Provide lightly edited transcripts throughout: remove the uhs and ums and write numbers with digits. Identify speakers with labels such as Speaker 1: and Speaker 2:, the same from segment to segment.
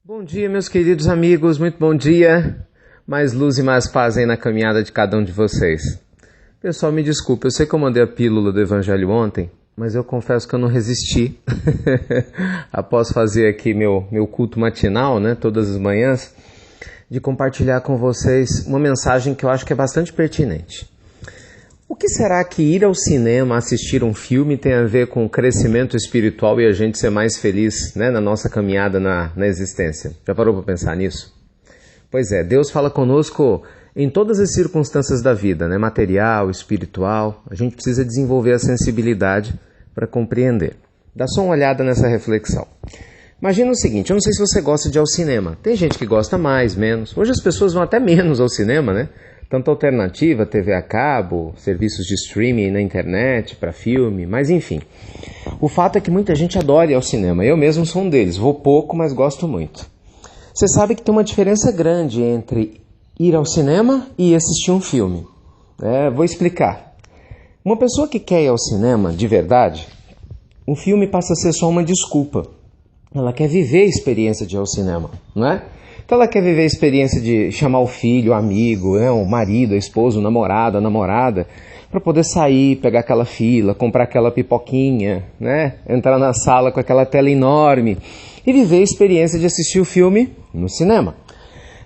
Speaker 1: Bom dia, meus queridos amigos, muito bom dia. Mais luz e mais paz aí na caminhada de cada um de vocês. Pessoal, me desculpe, eu sei que eu mandei a pílula do Evangelho ontem, mas eu confesso que eu não resisti. Após fazer aqui meu culto matinal, né, todas as manhãs, de compartilhar com vocês uma mensagem que eu acho que é bastante pertinente. O que será que ir ao cinema, assistir um filme, tem a ver com o crescimento espiritual e a gente ser mais feliz, né, na nossa caminhada na existência? Já parou para pensar nisso? Pois é, Deus fala conosco em todas as circunstâncias da vida, né, material, espiritual. A gente precisa desenvolver a sensibilidade para compreender. Dá só uma olhada nessa reflexão. Imagina o seguinte, eu não sei se você gosta de ir ao cinema. Tem gente que gosta mais, menos. Hoje as pessoas vão até menos ao cinema, né? Tanto alternativa, TV a cabo, serviços de streaming na internet, para filme, mas enfim. O fato é que muita gente adora ir ao cinema. Eu mesmo sou um deles. Vou pouco, mas gosto muito. Você sabe que tem uma diferença grande entre ir ao cinema e assistir um filme. Vou explicar. Uma pessoa que quer ir ao cinema, de verdade, o filme passa a ser só uma desculpa. Ela quer viver a experiência de ir ao cinema, não é? Então ela quer viver a experiência de chamar o filho, o amigo, né, o marido, a esposa, o namorado, a namorada, para poder sair, pegar aquela fila, comprar aquela pipoquinha, né, entrar na sala com aquela tela enorme e viver a experiência de assistir o filme no cinema.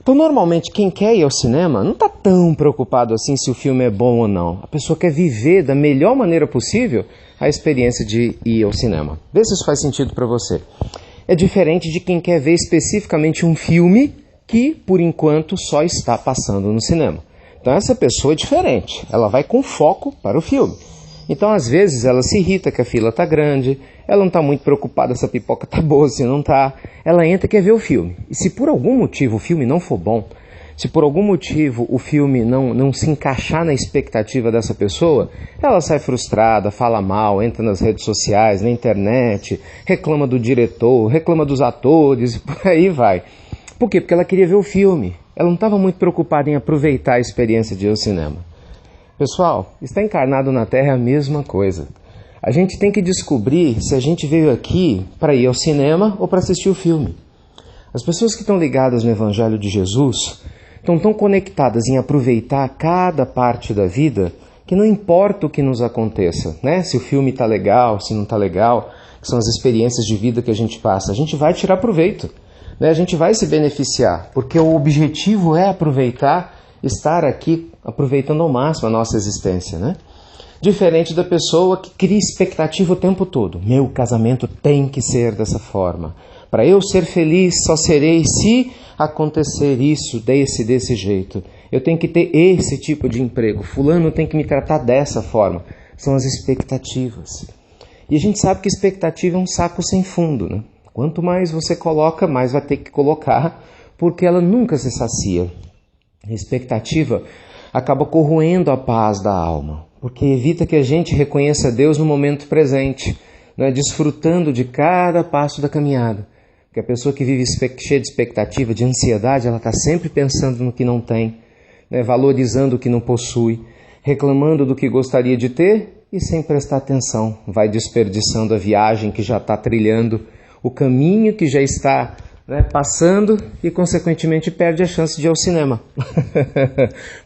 Speaker 1: Então normalmente quem quer ir ao cinema não está tão preocupado assim se o filme é bom ou não. A pessoa quer viver da melhor maneira possível a experiência de ir ao cinema. Vê se isso faz sentido para você. É diferente de quem quer ver especificamente um filme que, por enquanto, só está passando no cinema. Então essa pessoa é diferente, ela vai com foco para o filme. Então às vezes ela se irrita que a fila está grande, ela não está muito preocupada se a pipoca está boa, se não está. Ela entra e quer ver o filme. E se por algum motivo o filme não for bom, se por algum motivo o filme não se encaixar na expectativa dessa pessoa, ela sai frustrada, fala mal, entra nas redes sociais, na internet, reclama do diretor, reclama dos atores, e por aí vai. Por quê? Porque ela queria ver o filme. Ela não estava muito preocupada em aproveitar a experiência de ir ao cinema. Pessoal, estar encarnado na Terra é a mesma coisa. A gente tem que descobrir se a gente veio aqui para ir ao cinema ou para assistir o filme. As pessoas que estão ligadas no Evangelho de Jesus estão tão conectadas em aproveitar cada parte da vida que não importa o que nos aconteça, né? Se o filme está legal, se não está legal, que são as experiências de vida que a gente passa, a gente vai tirar proveito, né? A gente vai se beneficiar, porque o objetivo é aproveitar, estar aqui aproveitando ao máximo a nossa existência, né? Diferente da pessoa que cria expectativa o tempo todo. Meu casamento tem que ser dessa forma. Para eu ser feliz, só serei se acontecer isso desse jeito. Eu tenho que ter esse tipo de emprego. Fulano tem que me tratar dessa forma. São as expectativas. E a gente sabe que expectativa é um saco sem fundo, né? Quanto mais você coloca, mais vai ter que colocar, porque ela nunca se sacia. A expectativa acaba corroendo a paz da alma, porque evita que a gente reconheça Deus no momento presente, né? Desfrutando de cada passo da caminhada. Porque a pessoa que vive cheia de expectativa, de ansiedade, ela está sempre pensando no que não tem, né? Valorizando o que não possui, reclamando do que gostaria de ter e sem prestar atenção. Vai desperdiçando a viagem que já está trilhando, o caminho que já está, né, passando e, consequentemente, perde a chance de ir ao cinema.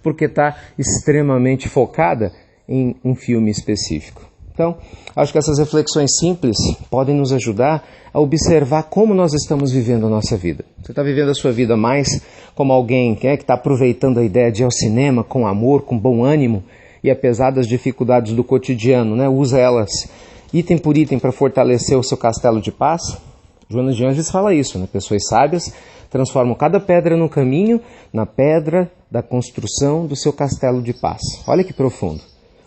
Speaker 1: Porque está extremamente focada em um filme específico. Então, acho que essas reflexões simples podem nos ajudar a observar como nós estamos vivendo a nossa vida. Você está vivendo a sua vida mais como alguém que está aproveitando a ideia de ir ao cinema com amor, com bom ânimo e apesar das dificuldades do cotidiano, né, usa elas item por item para fortalecer o seu castelo de paz? Joana de Ângeles fala isso, né? Pessoas sábias transformam cada pedra no caminho, na pedra da construção do seu castelo de paz. Olha que profundo.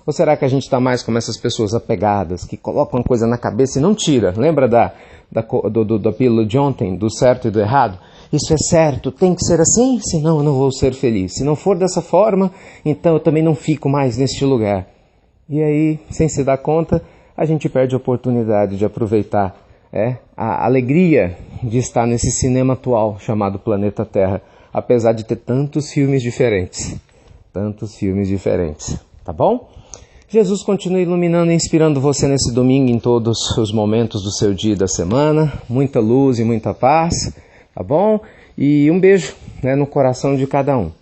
Speaker 1: Ou será que a gente está mais como essas pessoas apegadas, que colocam uma coisa na cabeça e não tira? Lembra da pílula de ontem, do certo e do errado? Isso é certo, tem que ser assim, senão eu não vou ser feliz. Se não for dessa forma, então eu também não fico mais neste lugar. E aí, sem se dar conta, a gente perde a oportunidade de aproveitar a alegria de estar nesse cinema atual chamado Planeta Terra, apesar de ter tantos filmes diferentes. Tá bom? Jesus continua iluminando e inspirando você nesse domingo em todos os momentos do seu dia e da semana. Muita luz e muita paz. tá bom? E um beijo, né, no coração de cada um.